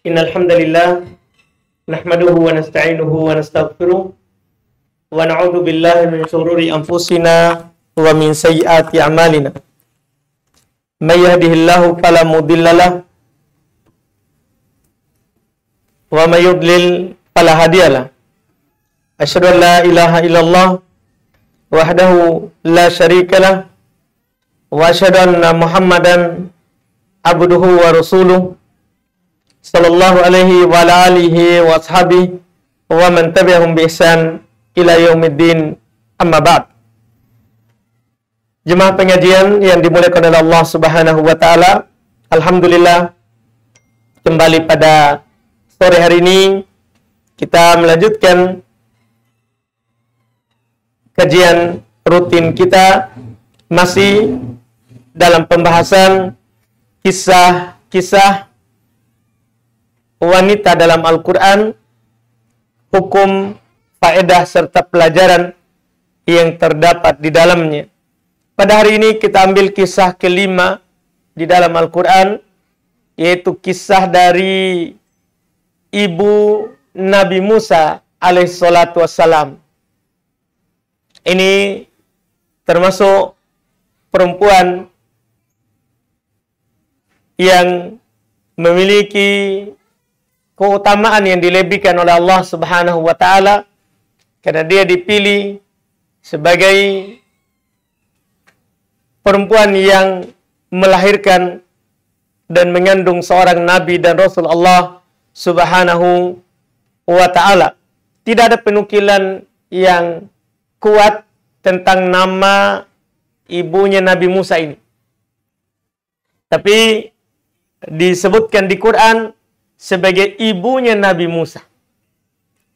Innal hamdalillah nahmaduhu wa nasta'inuhu wa nastaghfiruh wa na'udzu billahi min shururi anfusina wa min sayyiati a'malina. May yahdihillahu fala mudhillalah wa may yudlil fala hadiyalah. Asyhadu an la ilaha illallah wahdahu la syarikalah wa asyhadu anna Muhammadan abduhu wa rasuluh sallallahu alaihi wa ala alihi wa ashabihi wa man tabi'ahum bi ihsan ila yaumiddin, amma ba'd. Jemaah pengajian yang dimuliakan oleh Allah Subhanahu wa taala, alhamdulillah kembali pada sore hari ini kita melanjutkan kajian rutin kita masih dalam pembahasan kisah-kisah wanita dalam Al-Quran, hukum, faedah, serta pelajaran yang terdapat di dalamnya. Pada hari ini kita ambil kisah kelima di dalam Al-Quran, yaitu kisah dari ibu Nabi Musa alaihissalatu wassalam. Ini termasuk perempuan yang memiliki keutamaan yang dilebihkan oleh Allah Subhanahu wa taala karena dia dipilih sebagai perempuan yang melahirkan dan mengandung seorang nabi dan rasul Allah Subhanahu wa taala. Tidak ada penukilan yang kuat tentang nama ibunya Nabi Musa ini. Tapi disebutkan di Quran sebagai ibunya Nabi Musa.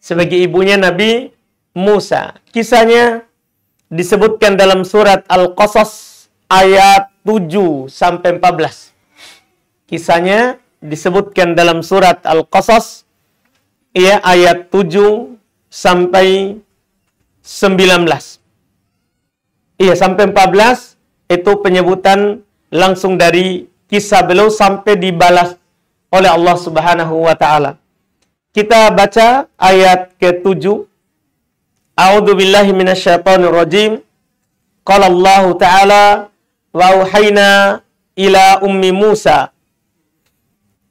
Sebagai ibunya Nabi Musa. Kisahnya disebutkan dalam surat Al-Qasas ayat 7 sampai 14. Kisahnya disebutkan dalam surat Al-Qasas ayat 7 sampai 19. Sampai 14 itu penyebutan langsung dari kisah beliau sampai dibalas oleh Allah Subhanahu wa taala. Kita baca ayat ke-7. A'udzu billahi minasyaitonir rajim. Qala Allah taala wa auhayna ila ummi Musa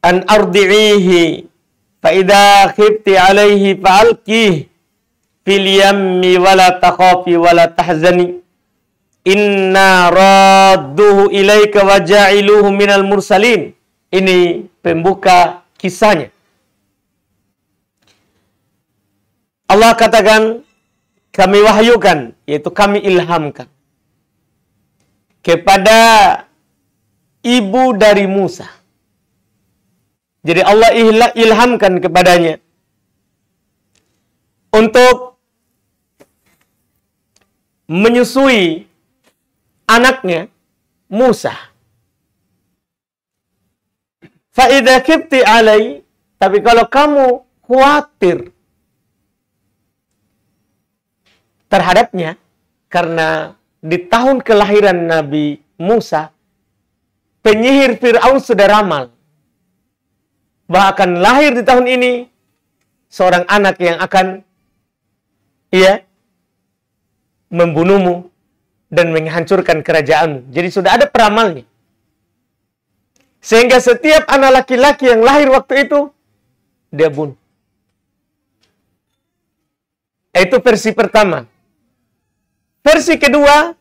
an ardi'ihi fa idza khifti 'alaihi fa'alqihi fil yammi wa la takhafi wa la tahzani inna radduhu ilaika wa ja'iluhu minal mursalin. Ini pembuka kisahnya. Allah katakan, kami wahyukan, yaitu kami ilhamkan kepada ibu dari Musa. Jadi Allah ilhamkan kepadanya untuk menyusui anaknya Musa. Fa'idha kibti alai, tapi kalau kamu khawatir terhadapnya, karena di tahun kelahiran Nabi Musa, penyihir Fir'aun sudah ramal bahwa akan lahir di tahun ini seorang anak yang akan membunuhmu dan menghancurkan kerajaanmu. Jadi sudah ada peramalnya. Sehingga setiap anak laki-laki yang lahir waktu itu, dia bunuh. Itu versi pertama. Versi kedua,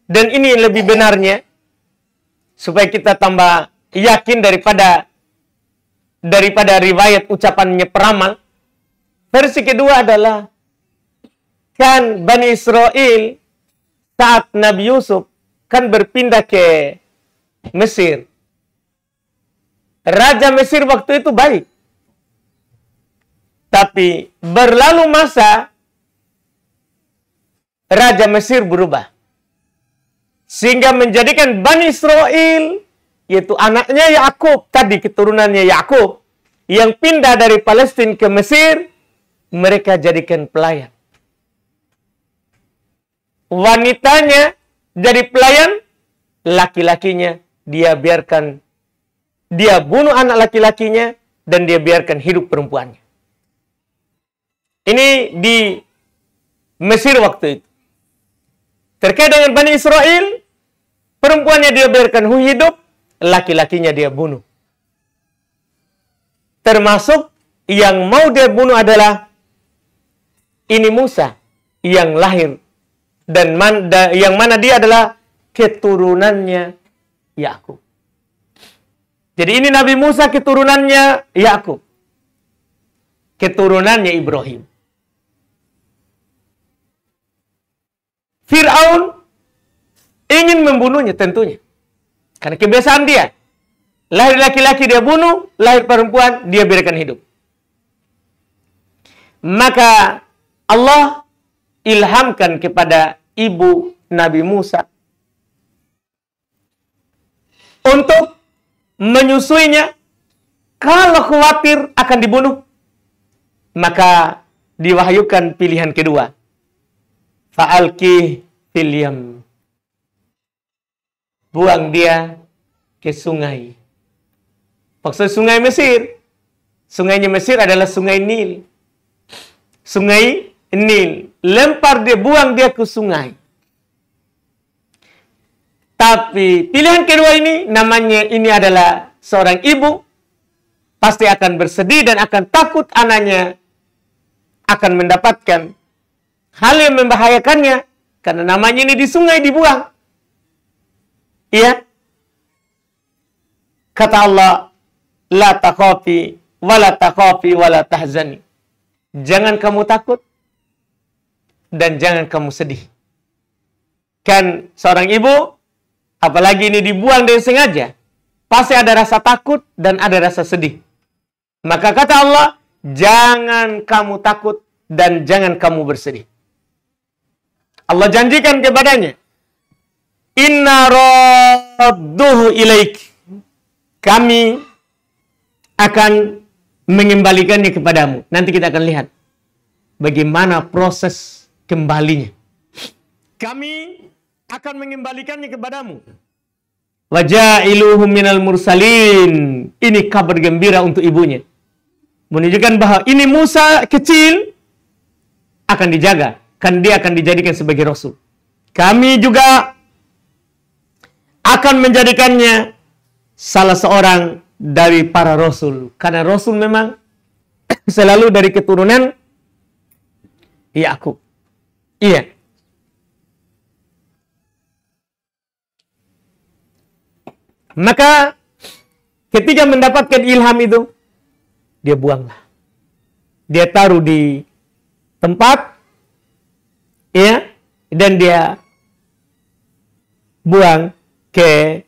dan ini lebih benarnya, supaya kita tambah yakin daripada riwayat ucapannya peramal. Versi kedua adalah, kan Bani Israel saat Nabi Yusuf kan berpindah ke Mesir. Raja Mesir waktu itu baik. Tapi berlalu masa, Raja Mesir berubah. Sehingga menjadikan Bani Israel, yaitu anaknya Yakub, tadi keturunannya Yakub, yang pindah dari Palestina ke Mesir, mereka jadikan pelayan. Wanitanya jadi pelayan, laki-lakinya dia biarkan, dia bunuh anak laki-lakinya dan dia biarkan hidup perempuannya. Ini di Mesir waktu itu. Terkait dengan Bani Israel, perempuannya dia biarkan hidup, laki-lakinya dia bunuh. Termasuk yang mau dia bunuh adalah ini Musa yang lahir dan yang mana dia adalah keturunannya Yakub. Jadi ini Nabi Musa keturunannya Yakub, keturunannya Ibrahim. Fir'aun ingin membunuhnya tentunya, karena kebiasaan dia. Lahir laki-laki dia bunuh, lahir perempuan dia biarkan hidup. Maka Allah ilhamkan kepada ibu Nabi Musa untuk menyusuinya. Kalau khawatir akan dibunuh, maka diwahyukan pilihan kedua. Fa'alki fil yam. Buang dia ke sungai. Maksud sungai Mesir. Sungainya Mesir adalah sungai Nil. Sungai Nil. Lempar dia, buang dia ke sungai. Tapi pilihan kedua ini, namanya ini adalah seorang ibu, pasti akan bersedih dan akan takut anaknya akan mendapatkan hal yang membahayakannya, karena namanya ini di sungai dibuang. Iya. Kata Allah, la takhafi wala takhafi wala tahzani. Jangan kamu takut dan jangan kamu sedih. Kan seorang ibu, apalagi ini dibuang dengan sengaja, pasti ada rasa takut dan ada rasa sedih. Maka kata Allah, jangan kamu takut dan jangan kamu bersedih. Allah janjikan kepadanya, inna radduhu ilaik. Kami akan mengembalikannya kepadamu. Nanti kita akan lihat bagaimana proses kembalinya. Kami akan mengembalikannya kepadamu. Waja'iluhum minal mursalin. Ini kabar gembira untuk ibunya. Menunjukkan bahwa ini Musa kecil akan dijaga. Kan dia akan dijadikan sebagai rasul. Kami juga akan menjadikannya salah seorang dari para rasul. Karena rasul memang selalu dari keturunan Yakub. Iya. Maka ketika mendapatkan ilham itu, dia buanglah. Dia taruh di tempat, ya, dan dia buang ke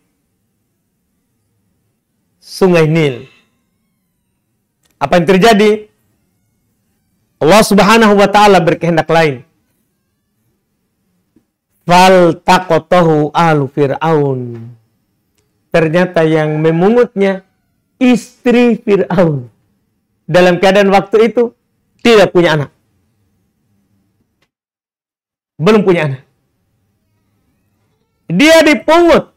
sungai Nil. Apa yang terjadi? Allah Subhanahu wa taala berkehendak lain. Fal taqatahu alu Fir'aun. Ternyata yang memungutnya istri Fir'aun. Dalam keadaan waktu itu tidak punya anak. Belum punya anak. Dia dipungut.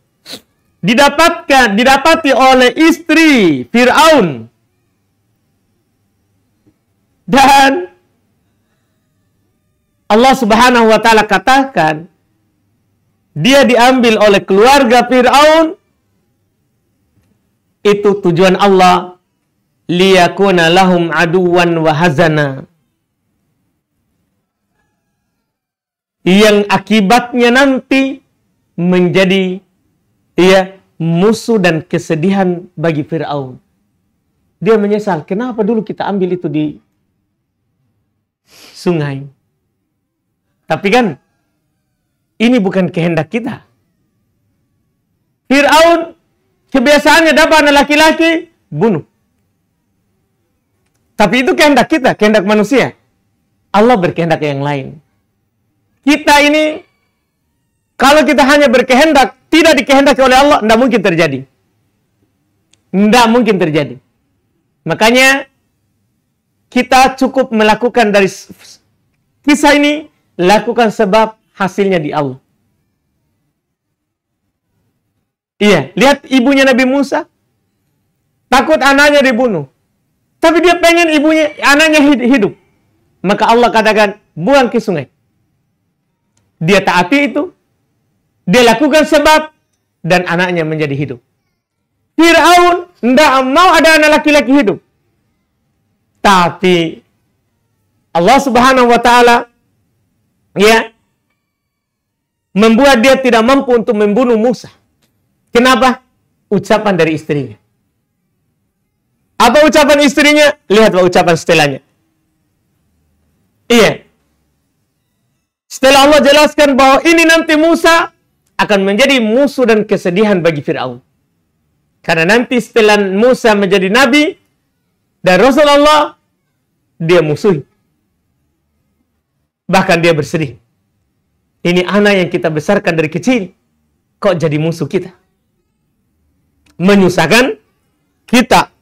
Didapati oleh istri Fir'aun. Dan Allah Subhanahu wa taala katakan dia diambil oleh keluarga Fir'aun. Itu tujuan Allah, liyakuna lahum aduwan wa hazana. Yang akibatnya nanti menjadi musuh dan kesedihan bagi Fir'aun. Dia menyesal, kenapa dulu kita ambil itu di sungai? Tapi kan ini bukan kehendak kita. Fir'aun kebiasaannya dapat anak laki-laki, bunuh. Tapi itu kehendak kita, kehendak manusia. Allah berkehendak yang lain. Kita ini, kalau kita hanya berkehendak, tidak dikehendaki oleh Allah, tidak mungkin terjadi. Tidak mungkin terjadi. Makanya, kita cukup melakukan dari kisah ini, lakukan sebab hasilnya di Allah. Iya, lihat ibunya Nabi Musa. Takut anaknya dibunuh. Tapi dia pengen anaknya hidup. Maka Allah katakan, buang ke sungai. Dia taati itu. Dia lakukan sebab. Dan anaknya menjadi hidup. Fir'aun tidak mau ada anak laki-laki hidup. Tapi Allah Subhanahu wa Ta'ala membuat dia tidak mampu untuk membunuh Musa. Kenapa? Ucapan dari istrinya. Apa ucapan istrinya? Lihat ucapan setelahnya. Iya. Setelah Allah jelaskan bahwa ini nanti Musa akan menjadi musuh dan kesedihan bagi Fir'aun. Karena nanti setelah Musa menjadi nabi dan Rasulullah, dia musuh. Bahkan dia bersedih. Ini anak yang kita besarkan dari kecil, kok jadi musuh kita? Menyusahkan kita.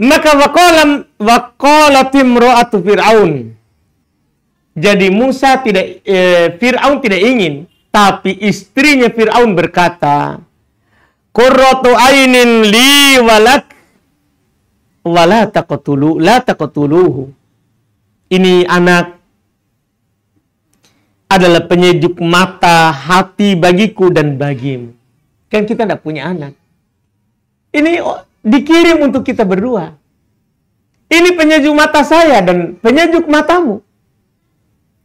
Maka waqalat imra'atu Fir'aun. Jadi Fir'aun tidak ingin, tapi istrinya Fir'aun berkata, Qurratu ainin li walak wala taqtuluhu. Ini anak adalah penyejuk mata hati bagiku dan bagimu. Kan kita tidak punya anak. Ini dikirim untuk kita berdua. Ini penyejuk mata saya dan penyejuk matamu.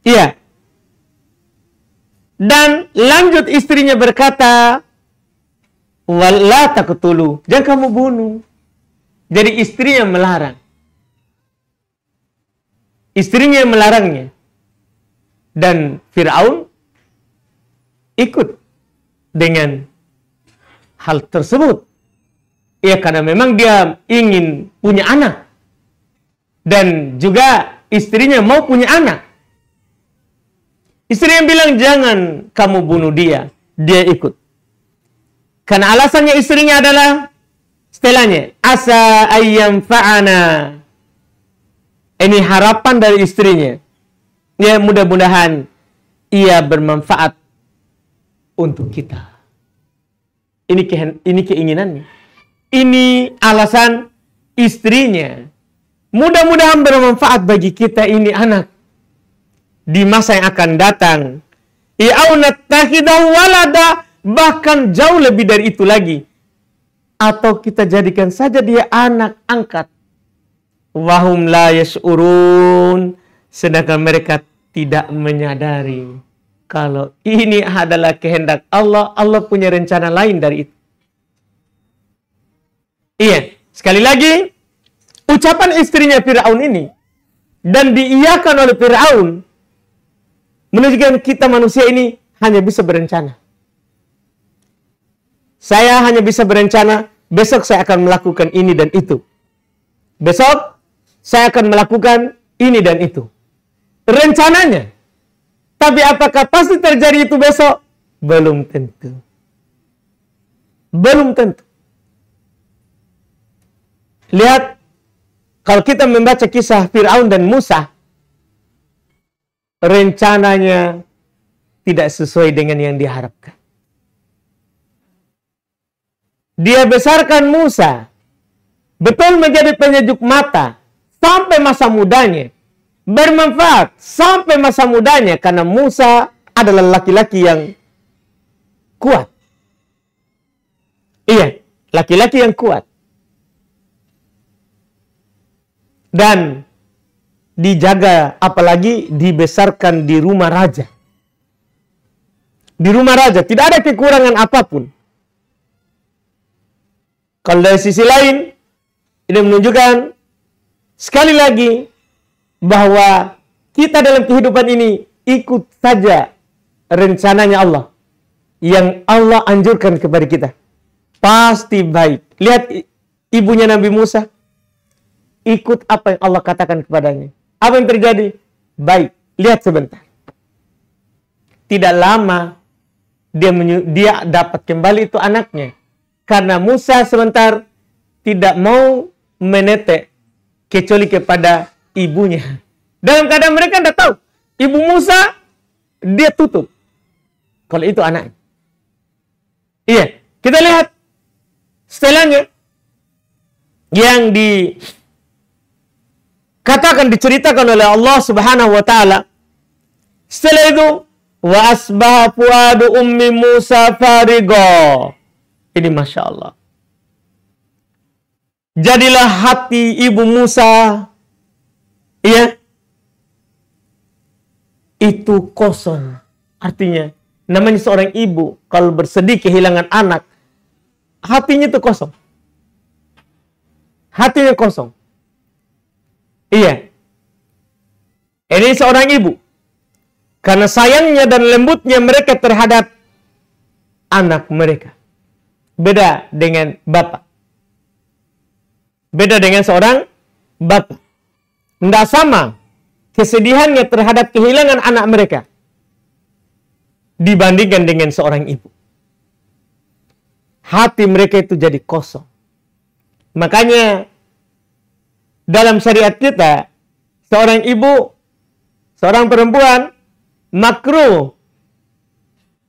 Iya. Dan lanjut istrinya berkata, wala taqtulu, jangan kamu bunuh. Jadi istrinya melarang. Istrinya melarangnya. Dan Fir'aun ikut dengan hal tersebut. Ya, karena memang dia ingin punya anak. Dan juga istrinya mau punya anak. Istrinya bilang, jangan kamu bunuh dia. Dia ikut. Karena alasannya istrinya adalah, setelahnya, asa ayyam fa'ana. Ini harapan dari istrinya. Ya, mudah-mudahan ia bermanfaat untuk kita. Ini keinginannya. Ini alasan istrinya. Mudah-mudahan bermanfaat bagi kita ini anak. Di masa yang akan datang. I'aunattahidahu walada. Bahkan jauh lebih dari itu lagi. Atau kita jadikan saja dia anak angkat. Wahum la yash'urun. Sedangkan mereka tidak menyadari. Kalau ini adalah kehendak Allah. Allah punya rencana lain dari itu. Iya. Sekali lagi. Ucapan istrinya Fir'aun ini. Dan diiyakan oleh Fir'aun. Menunjukkan kita manusia ini hanya bisa berencana. Saya hanya bisa berencana, besok saya akan melakukan ini dan itu. Besok saya akan melakukan ini dan itu. Rencananya. Tapi apakah pasti terjadi itu besok? Belum tentu. Belum tentu. Lihat, kalau kita membaca kisah Fir'aun dan Musa, rencananya tidak sesuai dengan yang diharapkan. Dia besarkan Musa, betul menjadi penyejuk mata, sampai masa mudanya. Bermanfaat sampai masa mudanya, karena Musa adalah laki-laki yang kuat. Iya, laki-laki yang kuat. Dan dijaga, apalagi dibesarkan di rumah raja. Di rumah raja, tidak ada kekurangan apapun. Kalau dari sisi lain, ini menunjukkan sekali lagi bahwa kita dalam kehidupan ini ikut saja rencananya Allah. Yang Allah anjurkan kepada kita. Pasti baik. Lihat ibunya Nabi Musa. Ikut apa yang Allah katakan kepadanya. Apa yang terjadi? Baik. Lihat sebentar. Tidak lama dia dapat kembali itu anaknya. Karena Musa sebentar tidak mau menetek kecuali kepada ibunya. Dalam keadaan mereka tidak tahu. Ibu Musa, dia tutup. Kalau itu anaknya. Iya. Kita lihat setelahnya. yang dikatakan, diceritakan oleh Allah Subhanahu wa taala. Setelah itu, wa asbaha fuadu ummi Musa farigo. Ini Masya Allah. Jadilah hati ibu Musa, ya, itu kosong. Artinya, namanya seorang ibu, kalau bersedih kehilangan anak, hatinya itu kosong. Hatinya kosong. Iya. Ini seorang ibu. Karena sayangnya dan lembutnya mereka terhadap anak mereka. Beda dengan bapak. Beda dengan seorang bapak. Tidak sama kesedihannya terhadap kehilangan anak mereka dibandingkan dengan seorang ibu. Hati mereka itu jadi kosong. Makanya dalam syariat kita, seorang ibu, seorang perempuan makruh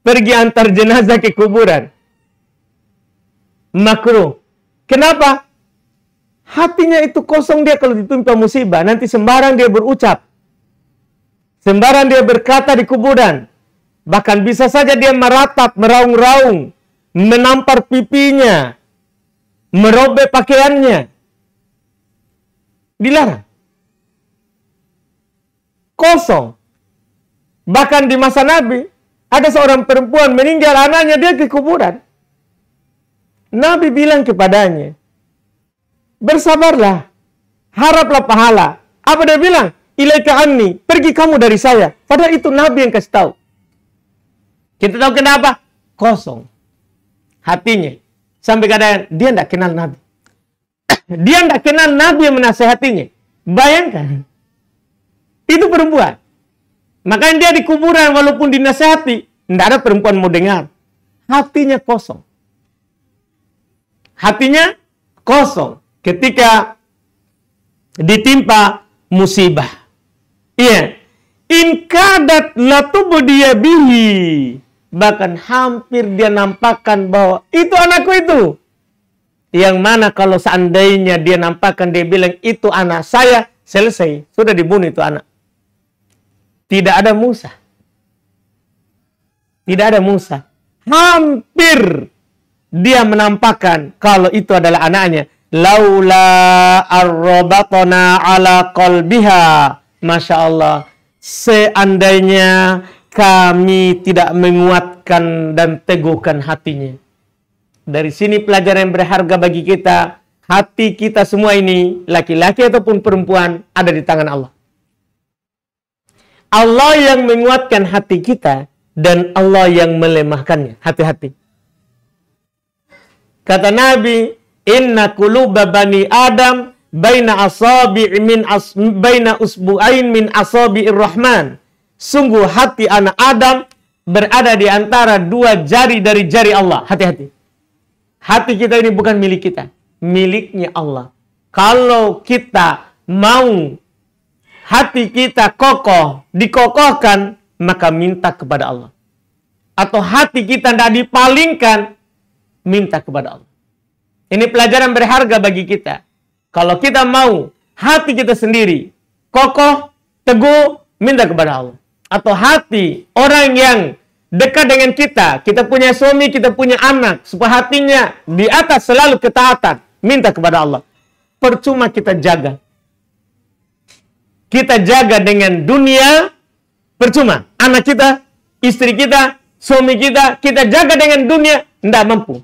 pergi antar jenazah ke kuburan. Makruh. Kenapa? Hatinya itu kosong dia kalau ditimpa musibah. Nanti sembarang dia berucap. Sembarang dia berkata di kuburan. Bahkan bisa saja dia meratap, meraung-raung, menampar pipinya, merobek pakaiannya. Dilarang. Kosong. Bahkan di masa Nabi, ada seorang perempuan meninggal anaknya, dia ke kuburan. Nabi bilang kepadanya, bersabarlah, haraplah pahala. Apa dia bilang? Ilaika anni, pergi kamu dari saya. Padahal itu Nabi yang kasih tahu. Kita tahu kenapa? Kosong hatinya. Sampai kadang dia tidak kenal Nabi. Dia tidak kenal Nabi yang menasehatinya. Bayangkan. Itu perempuan. Makanya dia di kuburan walaupun dinasehati, tidak ada perempuan mau dengar. Hatinya kosong. Hatinya kosong ketika ditimpa musibah. Iya. In kadat latubdiya bihi. Bahkan hampir dia nampakkan bahwa itu anakku itu. Yang mana kalau seandainya dia nampakkan, dia bilang itu anak saya, selesai. Sudah dibunuh itu anak. Tidak ada Musa. Tidak ada Musa. Hampir dia menampakkan kalau itu adalah anaknya. Laula arrobatona ala qalbiha. Masya Allah. Seandainya kami tidak menguatkan dan teguhkan hatinya. Dari sini pelajaran yang berharga bagi kita. Hati kita semua ini, laki-laki ataupun perempuan, ada di tangan Allah. Allah yang menguatkan hati kita dan Allah yang melemahkannya. Hati-hati. Kata Nabi, inna quluba bani Adam baina usbu'ain min asabi'ir rahman. Sungguh hati anak Adam berada di antara dua jari dari jari Allah. Hati-hati. Hati kita ini bukan milik kita, miliknya Allah. Kalau kita mau hati kita kokoh, dikokohkan, maka minta kepada Allah. Atau hati kita tidak dipalingkan, minta kepada Allah. Ini pelajaran berharga bagi kita. Kalau kita mau hati kita sendiri kokoh, teguh, minta kepada Allah. Atau hati orang yang dekat dengan kita, kita punya suami, kita punya anak, supaya hatinya di atas selalu ketaatan, minta kepada Allah. Percuma kita jaga. Kita jaga dengan dunia, percuma. Anak kita, istri kita, suami kita, kita jaga dengan dunia, tidak mampu.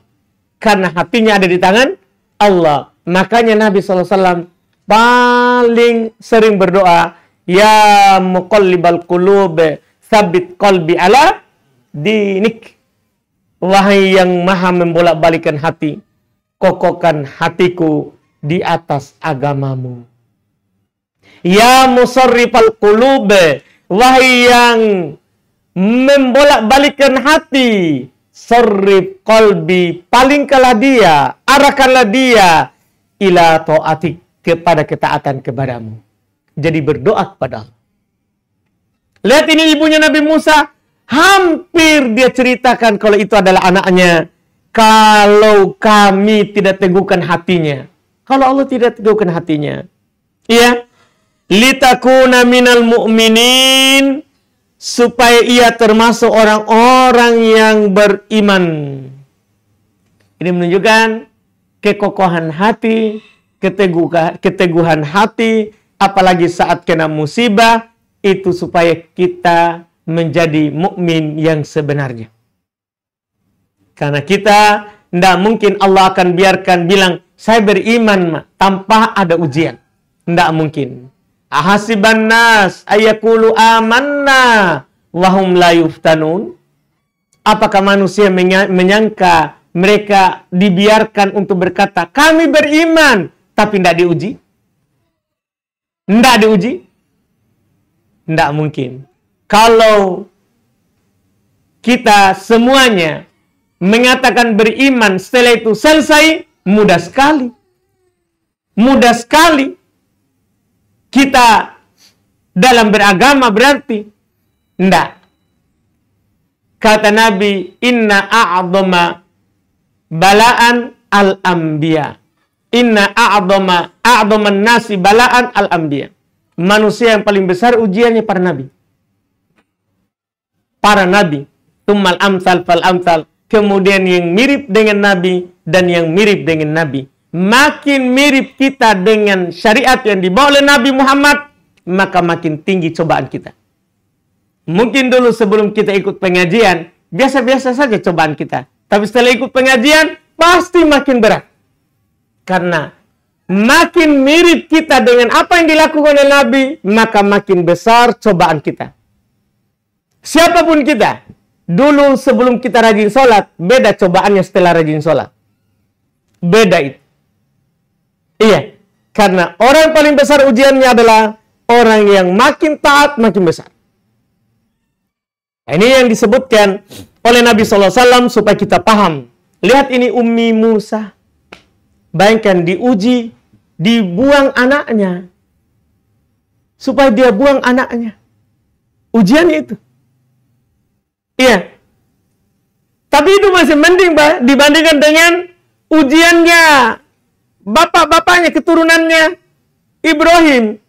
Karena hatinya ada di tangan Allah. Makanya Nabi SAW paling sering berdoa, ya muqallibal qulub, sabit qalbi ala dinik. Wahai yang maha membolak-balikan hati, kokohkan hatiku di atas agamamu. Ya musarrifal qulub, wahai yang membolak-balikan hati, sarrif qalbi, palingkanlah dia, arahkanlah dia ila ta'atik, kepada ketaatan kepadamu. Jadi berdoa kepada Allah. Lihat ini ibunya Nabi Musa, hampir dia ceritakan kalau itu adalah anaknya. Kalau kami tidak teguhkan hatinya, kalau Allah tidak teguhkan hatinya. Iya. Litakuna minal mu'minin, supaya ia termasuk orang-orang yang beriman. Ini menunjukkan kekokohan hati, keteguhan hati, apalagi saat kena musibah, itu supaya kita menjadi mukmin yang sebenarnya. Karena kita tidak mungkin Allah akan biarkan bilang, saya beriman tanpa ada ujian. Tidak mungkin. Ahasiban nas ayakulu amanna wahum la yuftanun. Apakah manusia menyangka mereka dibiarkan untuk berkata, kami beriman, tapi tidak diuji? Tidak diuji? Tidak mungkin. Kalau kita semuanya mengatakan beriman, setelah itu selesai, mudah sekali. Mudah sekali. Kita dalam beragama berarti. Tidak. Kata Nabi, inna a'adhama balaan al-anbiya. Inna a'adhaman nasi balaan al-anbiya. Manusia yang paling besar ujiannya para nabi. Para nabi. Tummal amsal fal amsal. Kemudian yang mirip dengan nabi dan yang mirip dengan nabi. Makin mirip kita dengan syariat yang dibawa oleh Nabi Muhammad, maka makin tinggi cobaan kita. Mungkin dulu sebelum kita ikut pengajian, biasa-biasa saja cobaan kita. Tapi setelah ikut pengajian, pasti makin berat. Karena makin mirip kita dengan apa yang dilakukan oleh Nabi, maka makin besar cobaan kita. Siapapun kita, dulu sebelum kita rajin sholat, beda cobaannya setelah rajin sholat. Beda itu. Iya, karena orang paling besar ujiannya adalah orang yang makin taat, makin besar. Ini yang disebutkan oleh Nabi SAW supaya kita paham. Lihat ini Ummi Musa. Bayangkan diuji, dibuang anaknya. Supaya dia buang anaknya. Ujiannya itu. Iya. Tapi itu masih mending dibandingkan dengan ujiannya bapak-bapaknya, keturunannya Ibrahim.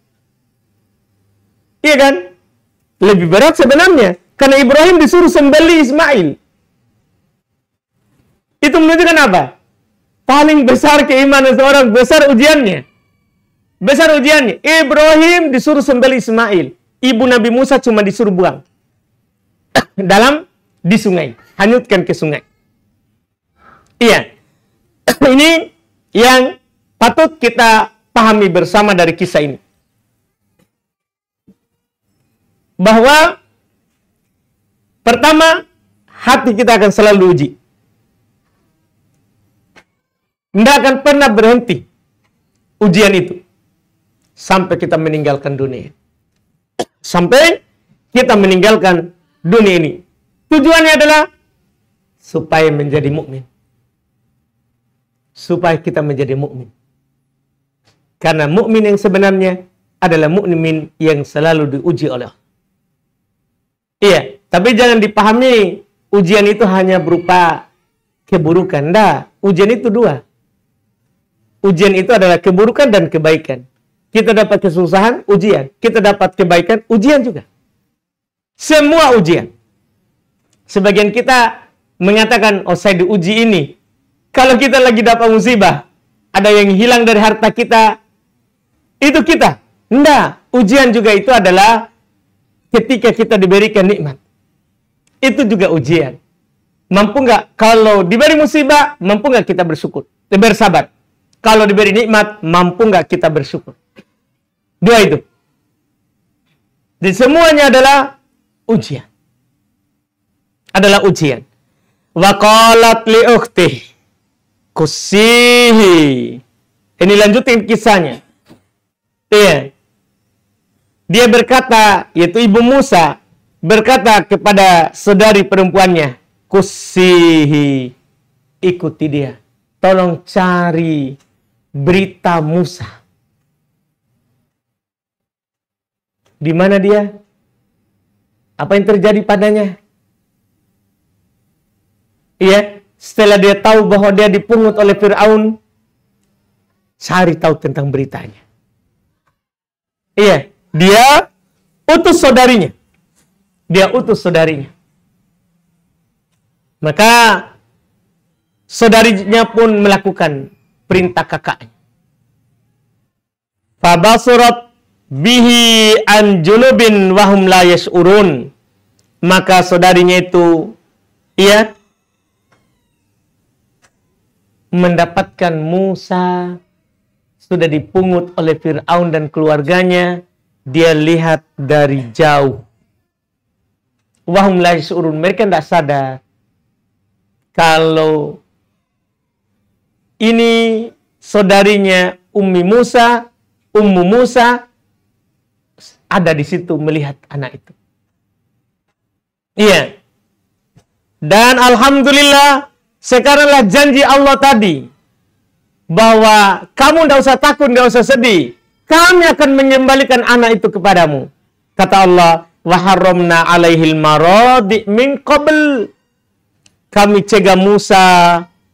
Iya kan? Lebih berat sebenarnya. Karena Ibrahim disuruh sembelih Ismail. Itu menunjukkan apa? Paling besar keimanan seorang, besar ujiannya. Besar ujiannya. Ibrahim disuruh sembelih Ismail. Ibu Nabi Musa cuma disuruh buang. Di sungai. Hanyutkan ke sungai. Iya. Ini yang patut kita pahami bersama dari kisah ini. Bahwa pertama, hati kita akan selalu uji. Tidak akan pernah berhenti ujian itu. Sampai kita meninggalkan dunia. Sampai kita meninggalkan dunia ini. Tujuannya adalah supaya menjadi mukmin. Supaya kita menjadi mukmin. Karena mukmin yang sebenarnya adalah mukmin yang selalu diuji oleh Allah. Iya, tapi jangan dipahami ujian itu hanya berupa keburukan. Nah, ujian itu dua. Ujian itu adalah keburukan dan kebaikan. Kita dapat kesusahan, ujian. Kita dapat kebaikan, ujian juga. Semua ujian. Sebagian kita mengatakan, oh saya diuji ini. Kalau kita lagi dapat musibah, ada yang hilang dari harta kita, itu kita. Enggak, ujian juga itu adalah ketika kita diberikan nikmat. Itu juga ujian. Mampu nggak? Kalau diberi musibah, mampu nggak kita bersyukur? Bersabar. Kalau diberi nikmat, mampu nggak kita bersyukur? Dua itu. Dan semuanya adalah ujian. Adalah ujian. Wa qalat li ukhtih kusihi. Ini lanjutin kisahnya. Iya. Dia berkata, yaitu Ibu Musa, berkata kepada saudari perempuannya, kusihi, ikuti dia. Tolong cari berita Musa. Di mana dia? Apa yang terjadi padanya? Iya, setelah dia tahu bahwa dia dipungut oleh Fir'aun, cari tahu tentang beritanya. Iya, dia utus saudarinya. Dia utus saudarinya. Maka saudarinya pun melakukan perintah kakaknya. Fabasurat bihi an junubin wahum la yash'urun. Maka saudarinya itu mendapatkan Musa sudah dipungut oleh Fir'aun dan keluarganya. Dia lihat dari jauh. Wahum la yash'urun. Mereka tidak sadar kalau ini saudarinya Ummu Musa ada di situ melihat anak itu. Iya. Dan alhamdulillah sekaranglah janji Allah tadi bahwa kamu tidak usah takut, tidak usah sedih. Kami akan mengembalikan anak itu kepadamu. Kata Allah, wa harramna alaihil maradi min qabl. Kami cegah Musa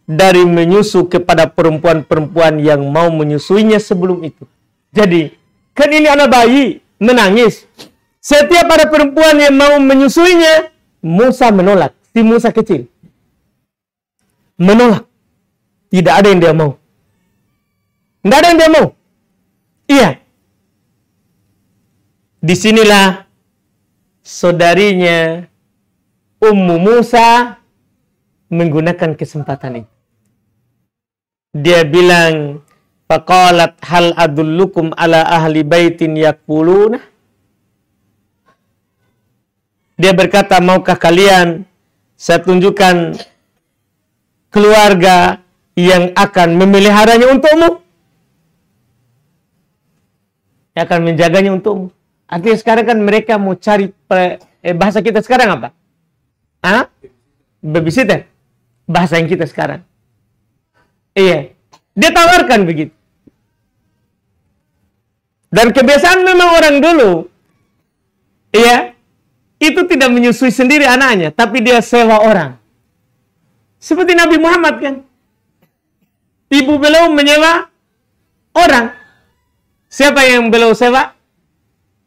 dari menyusu kepada perempuan-perempuan yang mau menyusuinya sebelum itu. Jadi, kan ini anak bayi, menangis. Setiap ada perempuan yang mau menyusuinya, Musa menolak. Si Musa kecil. Menolak. Tidak ada yang dia mau. Tidak ada yang dia mau. Iya. Disinilah saudarinya Ummu Musa menggunakan kesempatan itu. Dia bilang, faqalat hal adullukum ala ahli baitin yakfuluna. Dia berkata, maukah kalian saya tunjukkan keluarga yang akan memeliharanya untukmu? Yang akan menjaganya untukmu. Artinya sekarang kan mereka mau cari bahasa kita sekarang apa? Babysitter. Bahasa yang kita sekarang. Iya. Dia tawarkan begitu. Dan kebiasaan memang orang dulu, iya, itu tidak menyusui sendiri anaknya, tapi dia sewa orang. Seperti Nabi Muhammad kan. Ibu beliau menyewa orang. Siapa yang beliau sewa?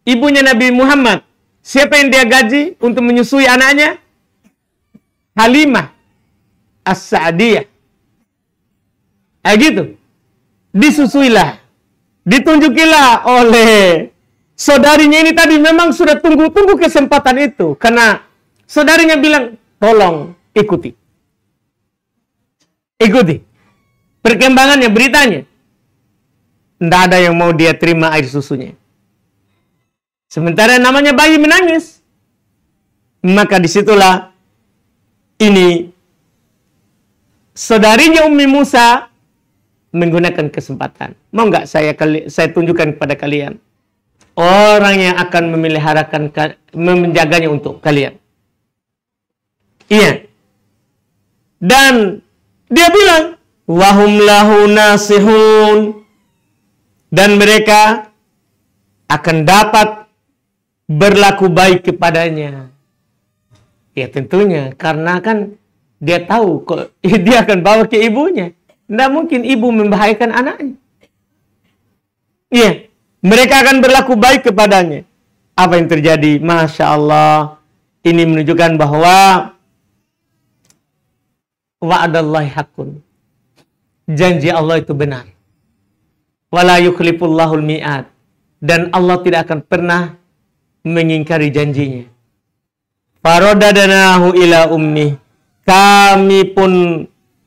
Ibunya Nabi Muhammad. Siapa yang dia gaji untuk menyusui anaknya? Halimah As-Sa'diyah. Gitu. Disusuilah. Ditunjukilah oleh saudarinya ini tadi. Memang sudah tunggu-tunggu kesempatan itu. Karena saudarinya bilang, tolong ikuti. Ikuti. Perkembangannya, beritanya. Tidak ada yang mau dia terima air susunya. Sementara namanya bayi menangis. Maka disitulah ini saudarinya Ummi Musa menggunakan kesempatan. Mau nggak saya tunjukkan kepada kalian orang yang akan memeliharakan, menjaganya untuk kalian. Iya. Dan dia bilang, wahum lahu nasihun. Dan mereka akan dapat berlaku baik kepadanya. Ya tentunya, karena kan dia tahu kok dia akan bawa ke ibunya. Tidak mungkin ibu membahayakan anaknya. Iya, mereka akan berlaku baik kepadanya. Apa yang terjadi? Masya Allah, ini menunjukkan bahwa wa'adallahi hakun. Janji Allah itu benar. Wala yukhlifullahul mi'ad. Dan Allah tidak akan pernah mengingkari janjinya. Faradadnahu ila ummi. Kami pun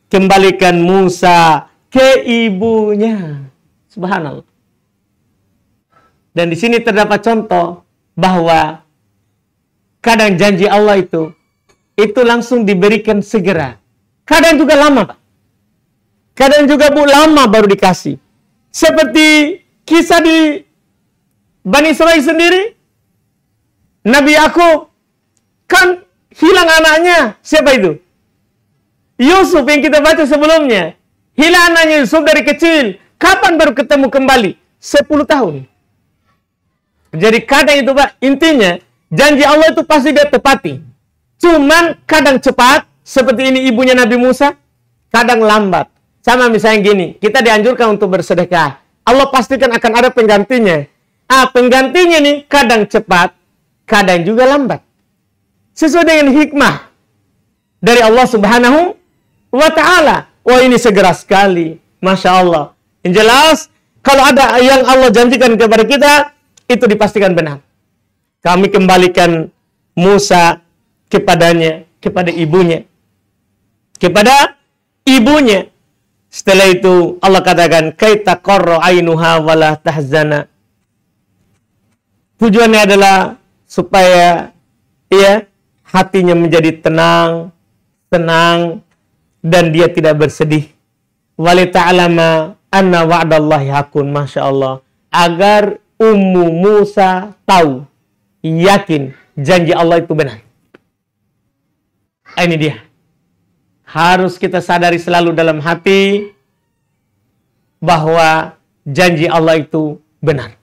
kembalikan Musa ke ibunya. Subhanallah. Dan di sini terdapat contoh bahwa kadang janji Allah itu langsung diberikan segera. Kadang juga lama, Pak. Kadang juga lama baru dikasih. Seperti kisah di Bani Israil sendiri. Nabi Yakub kan hilang anaknya. Siapa itu? Yusuf yang kita baca sebelumnya. Hilang anaknya Yusuf dari kecil. Kapan baru ketemu kembali? 10 tahun. Jadi kadang itu Pak, intinya janji Allah itu pasti dia tepati. Cuman kadang cepat, seperti ini ibunya Nabi Musa, kadang lambat. Sama misalnya gini, kita dianjurkan untuk bersedekah. Allah pastikan akan ada penggantinya. Penggantinya nih kadang cepat, kadang juga lambat. Sesuai dengan hikmah dari Allah Subhanahu wa ta'ala. Wah, ini segera sekali. Masya Allah. Yang jelas, kalau ada yang Allah janjikan kepada kita, itu dipastikan benar. Kami kembalikan Musa kepadanya, kepada ibunya. Setelah itu Allah katakan, kaita qarra ainuha wala tahzana. Tujuannya adalah supaya hatinya menjadi tenang, dan dia tidak bersedih. Wali ta'lama anna wa'dallahi hakun. Masya Allah. Agar Ummu Musa tahu, yakin janji Allah itu benar. Ini dia. Harus kita sadari selalu dalam hati bahwa janji Allah itu benar.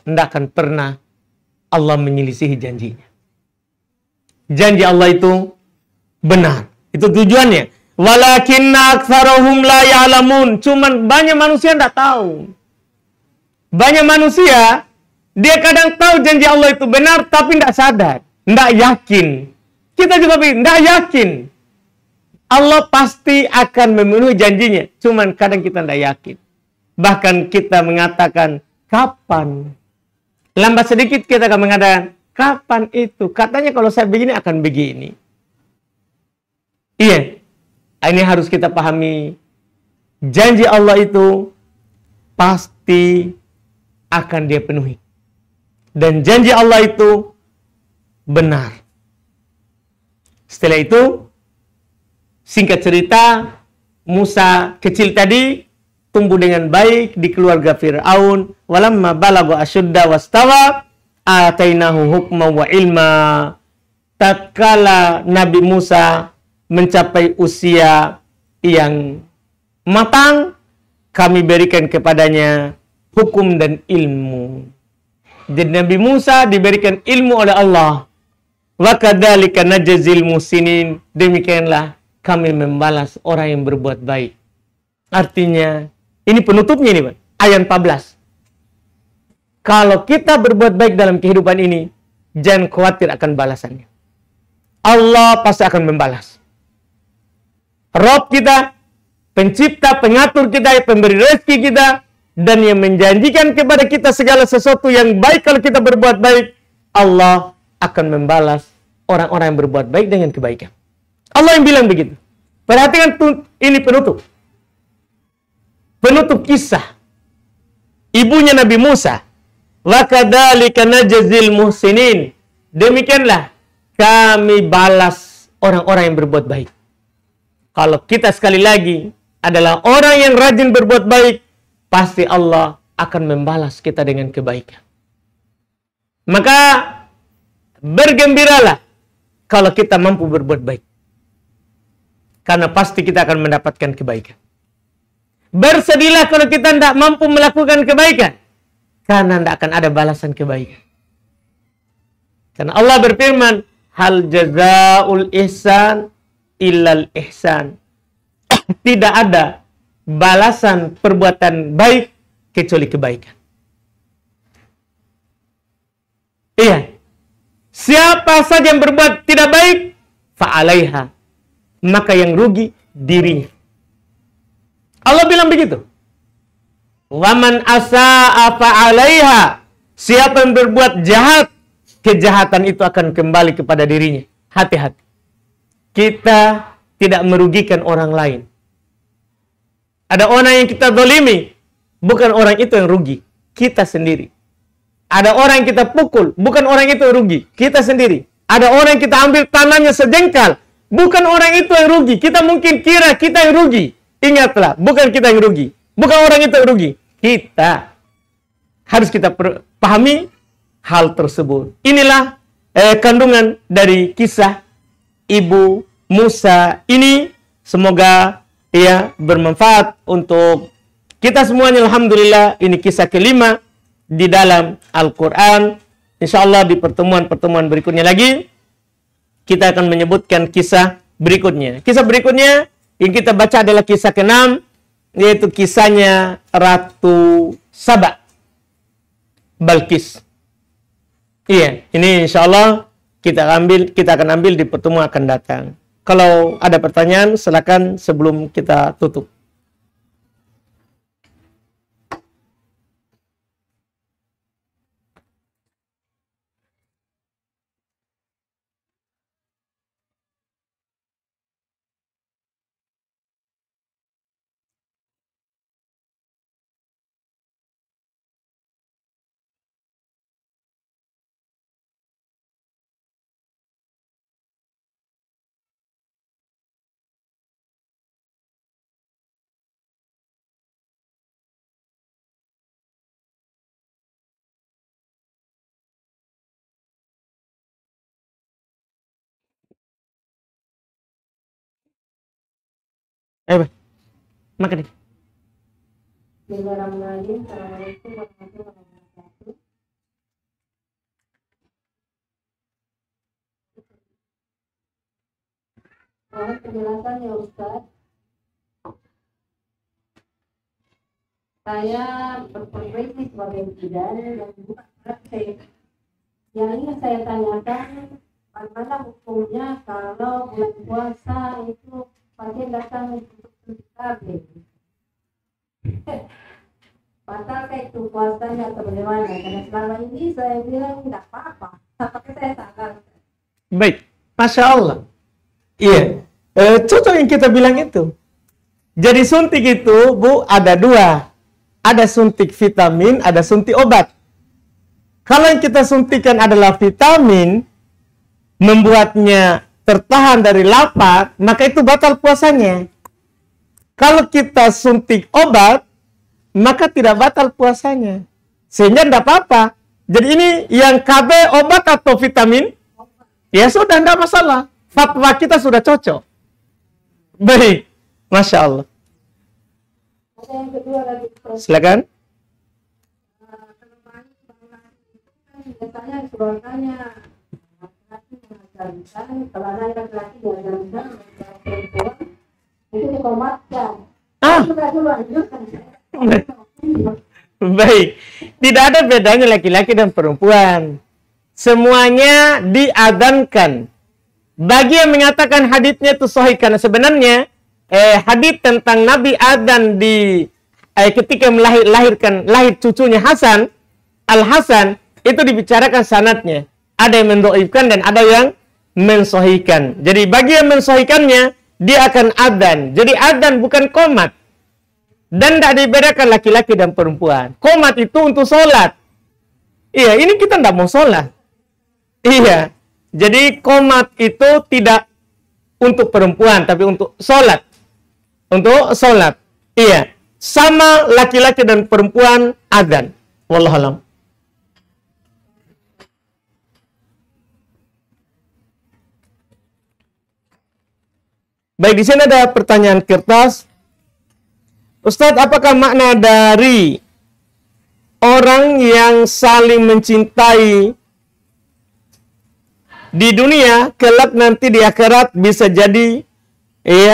Tidak akan pernah Allah menyelisihi janjinya. Janji Allah itu benar. Itu tujuannya. Walakinna aktsarahum la ya'lamun. Cuman banyak manusia tidak tahu. Banyak manusia, dia kadang tahu janji Allah itu benar, tapi tidak sadar. Tidak yakin. Kita juga tidak yakin. Allah pasti akan memenuhi janjinya. Cuman kadang kita tidak yakin. Bahkan kita mengatakan, kapan? Lambat sedikit kita akan mengatakan, kapan itu? Katanya kalau saya begini akan begini. Iya. Ini harus kita pahami. Janji Allah itu pasti akan dia penuhi. Dan janji Allah itu benar. Setelah itu, singkat cerita, Musa kecil tadi tumbuh dengan baik di keluarga Fir'aun. Walamma balagha asyudda wastawa atainahu hukma wa ilma. Tatkala Nabi Musa mencapai usia yang matang, kami berikan kepadanya hukum dan ilmu. Jadi Nabi Musa diberikan ilmu oleh Allah. Wa kadzalika najzil muhsinin. Demikianlah kami membalas orang yang berbuat baik. Artinya, ini penutupnya ini, Pak. Ayat 14. Kalau kita berbuat baik dalam kehidupan ini, jangan khawatir akan balasannya. Allah pasti akan membalas. Rob kita, pencipta, pengatur kita, pemberi rezeki kita, dan yang menjanjikan kepada kita segala sesuatu yang baik kalau kita berbuat baik, Allah akan membalas orang-orang yang berbuat baik dengan kebaikan. Allah yang bilang begitu. Perhatikan ini penutup. Penutup kisah ibunya Nabi Musa. Wa kadzalika najzil muhsinin. Demikianlah kami balas orang-orang yang berbuat baik. Kalau kita sekali lagi adalah orang yang rajin berbuat baik, pasti Allah akan membalas kita dengan kebaikan. Maka bergembiralah kalau kita mampu berbuat baik. Karena pasti kita akan mendapatkan kebaikan. Bersedihlah kalau kita tidak mampu melakukan kebaikan. Karena tidak akan ada balasan kebaikan. Karena Allah berfirman, hal jazaul ihsan illal ihsan. Tidak ada balasan perbuatan baik kecuali kebaikan. Iya. Siapa saja yang berbuat tidak baik, fa'alaiha. Maka yang rugi dirinya. Allah bilang begitu. Waman asa'a fa'alaiha. Siapa yang berbuat jahat, kejahatan itu akan kembali kepada dirinya. Hati-hati. Kita tidak merugikan orang lain. Ada orang yang kita zalimi, bukan orang itu yang rugi, kita sendiri. Ada orang yang kita pukul, bukan orang itu yang rugi, kita sendiri. Ada orang yang kita ambil tanahnya sejengkal, bukan orang itu yang rugi, kita mungkin kira kita yang rugi. Ingatlah, bukan kita yang rugi, bukan orang itu yang rugi, kita. Harus kita pahami hal tersebut. Inilah kandungan dari kisah Ibu Musa ini. Semoga bermanfaat untuk kita semuanya. Alhamdulillah, ini kisah kelima di dalam Al-Quran. InsyaAllah di pertemuan-pertemuan berikutnya lagi kita akan menyebutkan kisah berikutnya. Kisah berikutnya Yang kita baca adalah kisah ke-6, yaitu kisahnya Ratu Saba, Balkis. Iya, ini insya Allah kita akan ambil di pertemuan akan datang. Kalau ada pertanyaan, silakan sebelum kita tutup. Ayo, makan nih. Bismillahirrahmanirrahim. Assalamualaikum warahmatullahi wabarakatuh. Mohon penjelasan ya Ustaz. Saya berprofesi sebagai bidan dan bukan praktek. Yang ingin saya tanyakan, bagaimana hukumnya kalau bulan puasa itu pasien datang untuk suntik KB? Batalkah itu puasanya atau bagaimana? Karena selama ini saya bilang tidak apa-apa, tapi saya salah. Baik, Masya Allah. Iya, contoh yang kita bilang itu. Jadi suntik itu, Bu, ada dua. Ada suntik vitamin, ada suntik obat. Kalau yang kita suntikan adalah vitamin, membuatnya tertahan dari lapar, maka itu batal puasanya. Kalau kita suntik obat, maka tidak batal puasanya. Sehingga tidak apa-apa. Jadi ini yang KB obat atau vitamin? Ya sudah, tidak masalah. Fatwa kita sudah cocok. Baik. Masya Allah. Ada yang kedua lagi, Silakan. biasanya keluarganya laki-laki mengajarkan, kalau anak laki-laki diajarkan, perempuan itu dikomatkan. Sudah dulu lanjutkan. Baik. Tidak ada bedanya laki-laki dan perempuan. Semuanya diadzankan. Bagi yang mengatakan haditsnya itu sahih, karena sebenarnya hadits tentang Nabi adzan di ketika lahir cucunya Hasan, Al-Hasan, itu dibicarakan sanadnya. Ada yang mendhaifkan dan ada yang mensahihkan. Jadi bagi yang mensahihkannya, dia akan adzan. Jadi adzan bukan qomat. Dan tidak dibedakan laki-laki dan perempuan. Qomat itu untuk sholat. Iya, ini kita tidak mau sholat. Iya. Jadi qomat itu tidak untuk perempuan, tapi untuk sholat. Untuk sholat. Iya. Sama laki-laki dan perempuan adzan. Wallahualam. Baik, di sini ada pertanyaan kertas. Ustadz, apakah makna dari orang yang saling mencintai di dunia, kelak nanti di akhirat bisa jadi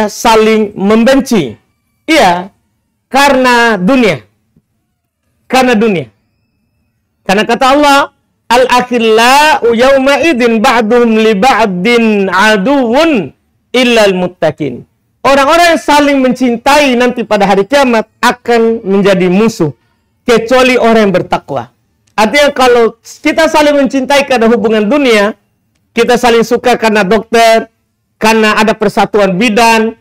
saling membenci? Iya, karena dunia. Karena dunia. Karena kata Allah, al-akhillau yawma idin ba'duhum li ba'din aduwun illal muttaqin. Orang-orang yang saling mencintai nanti pada hari kiamat akan menjadi musuh, kecuali orang yang bertakwa. Artinya kalau kita saling mencintai karena hubungan dunia, kita saling suka karena dokter, karena ada persatuan bidan,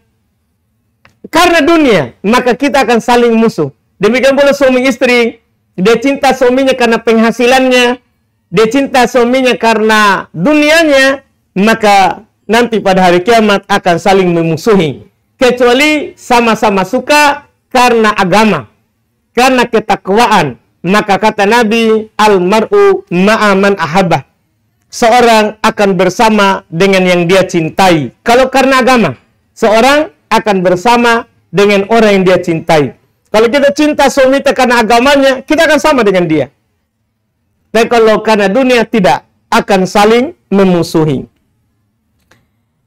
karena dunia, maka kita akan saling musuh. Demikian pula suami istri, dia cinta suaminya karena penghasilannya, dia cinta suaminya karena dunianya, maka nanti pada hari kiamat akan saling memusuhi. Kecuali sama-sama suka karena agama, karena ketakwaan. Maka kata Nabi, al-mar'u ma'aman ahabah. Seorang akan bersama dengan yang dia cintai. Kalau karena agama, seorang akan bersama dengan orang yang dia cintai. Kalau kita cinta suami kita karena agamanya, kita akan sama dengan dia. Dan kalau karena dunia, tidak akan saling memusuhi.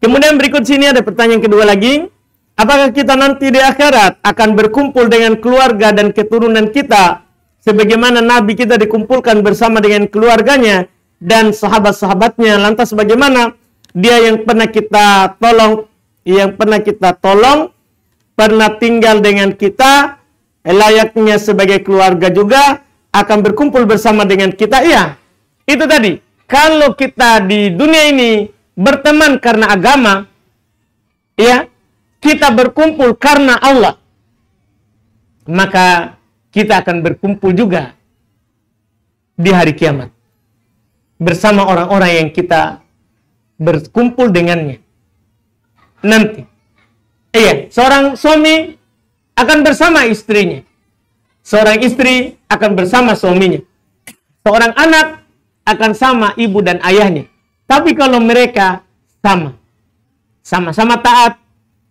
Kemudian berikut sini ada pertanyaan kedua lagi. Apakah kita nanti di akhirat akan berkumpul dengan keluarga dan keturunan kita sebagaimana Nabi kita dikumpulkan bersama dengan keluarganya dan sahabat-sahabatnya? Lantas bagaimana dia yang pernah kita tolong, pernah tinggal dengan kita, layaknya sebagai keluarga juga akan berkumpul bersama dengan kita? Iya, itu tadi. Kalau kita di dunia ini berteman karena agama, ya, kita berkumpul karena Allah, maka kita akan berkumpul juga di hari kiamat bersama orang-orang yang kita berkumpul dengannya nanti. Iya, seorang suami akan bersama istrinya, seorang istri akan bersama suaminya, seorang anak akan sama ibu dan ayahnya. Tapi kalau mereka sama-sama taat,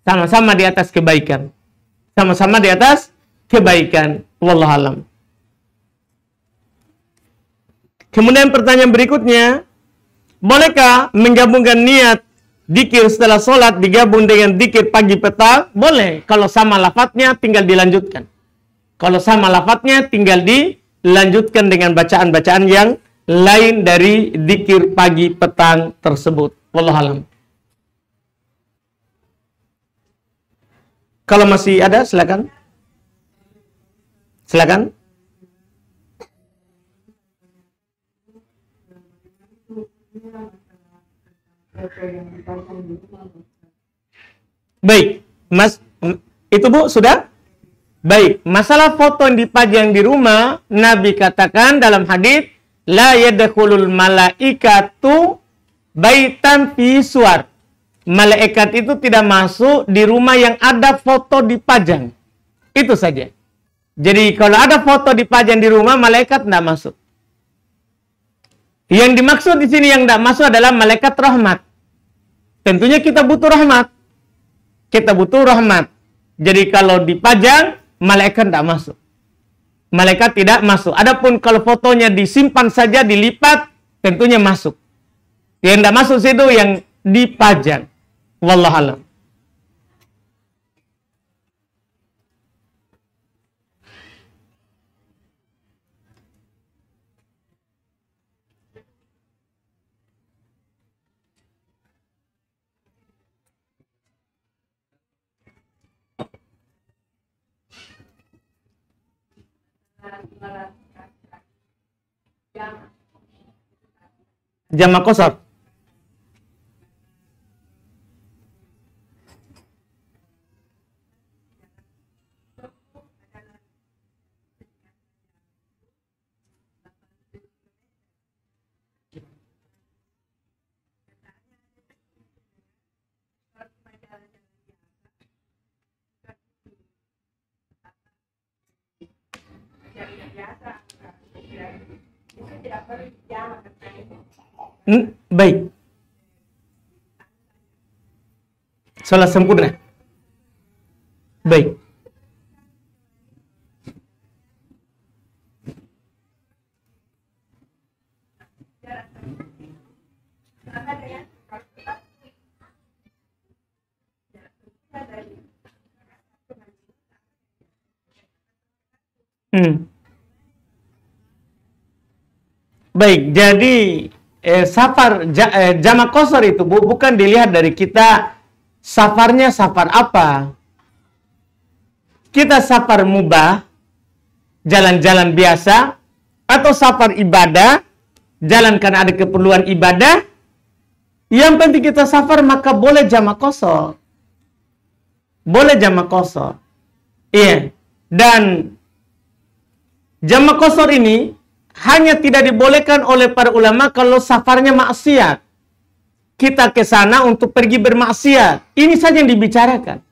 sama-sama di atas kebaikan. Sama-sama di atas kebaikan. Wallahu alam. Kemudian pertanyaan berikutnya, bolehkah menggabungkan niat dzikir setelah sholat digabung dengan dzikir pagi petang? Boleh. Kalau sama lafadznya tinggal dilanjutkan. Kalau sama lafadznya tinggal dilanjutkan dengan bacaan-bacaan yang lain dari dzikir pagi petang tersebut. Wallahu alam. Kalau masih ada, silakan. Silakan. Baik, Mas, itu Bu, sudah? Baik, masalah foto yang dipajang di rumah, Nabi katakan dalam hadis, la yadkhulul malaikatu baitan fi suwar. Malaikat itu tidak masuk di rumah yang ada foto dipajang. Itu saja. Jadi kalau ada foto dipajang di rumah, malaikat tidak masuk. Yang dimaksud di sini yang tidak masuk adalah malaikat rahmat. Tentunya kita butuh rahmat. Kita butuh rahmat. Jadi kalau dipajang, malaikat tidak masuk. Malaikat tidak masuk. Adapun kalau fotonya disimpan saja, dilipat, tentunya masuk. Yang tidak masuk itu yang dipajang. Wallahu a'lam. Jamak qasar. Baik. Salat sempurna. Baik. Baik, jadi jamak qasar itu bukan dilihat dari kita safarnya safar apa. Kita safar mubah, jalan-jalan biasa, atau safar ibadah, jalan karena ada keperluan ibadah. Yang penting kita safar, maka boleh jamak qasar. Boleh jamak qasar. Iya. Dan jamak qasar ini hanya tidak dibolehkan oleh para ulama kalau safarnya maksiat. Kita ke sana untuk pergi bermaksiat. Ini saja yang dibicarakan.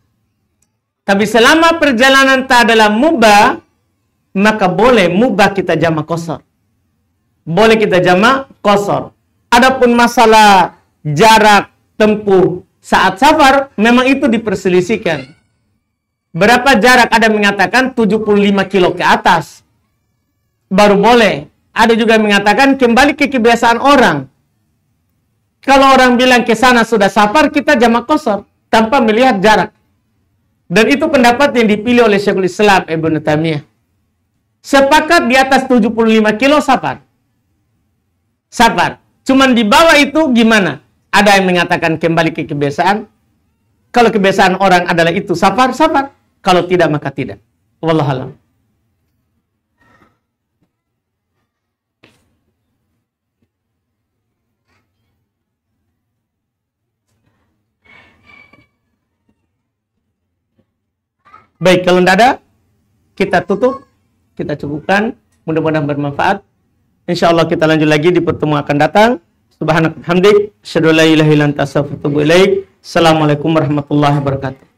Tapi selama perjalanan tak adalah mubah, maka boleh mubah kita jamak qasar. Boleh kita jamak qasar. Adapun masalah jarak tempuh saat safar, memang itu diperselisihkan. Berapa jarak? Ada mengatakan 75 kilo ke atas baru boleh. Ada juga mengatakan kembali ke kebiasaan orang. Kalau orang bilang ke sana sudah safar, kita jamak qasar tanpa melihat jarak. Dan itu pendapat yang dipilih oleh Syekhul Islam Ibnu Taimiyah. Sepakat di atas 75 kilo safar. Safar. Cuman di bawah itu gimana? Ada yang mengatakan kembali ke kebiasaan. Kalau kebiasaan orang adalah itu safar, safar. Kalau tidak, maka tidak. Wallahu a'lam. Baik, kalau tidak ada, kita tutup, kita cukupkan. Mudah-mudahan bermanfaat. Insya Allah kita lanjut lagi di pertemuan akan datang. Subhanaka hamdik, asyhadu an la ilaha illa anta astaghfiruka wa atubu ilaik. Assalamualaikum warahmatullahi wabarakatuh.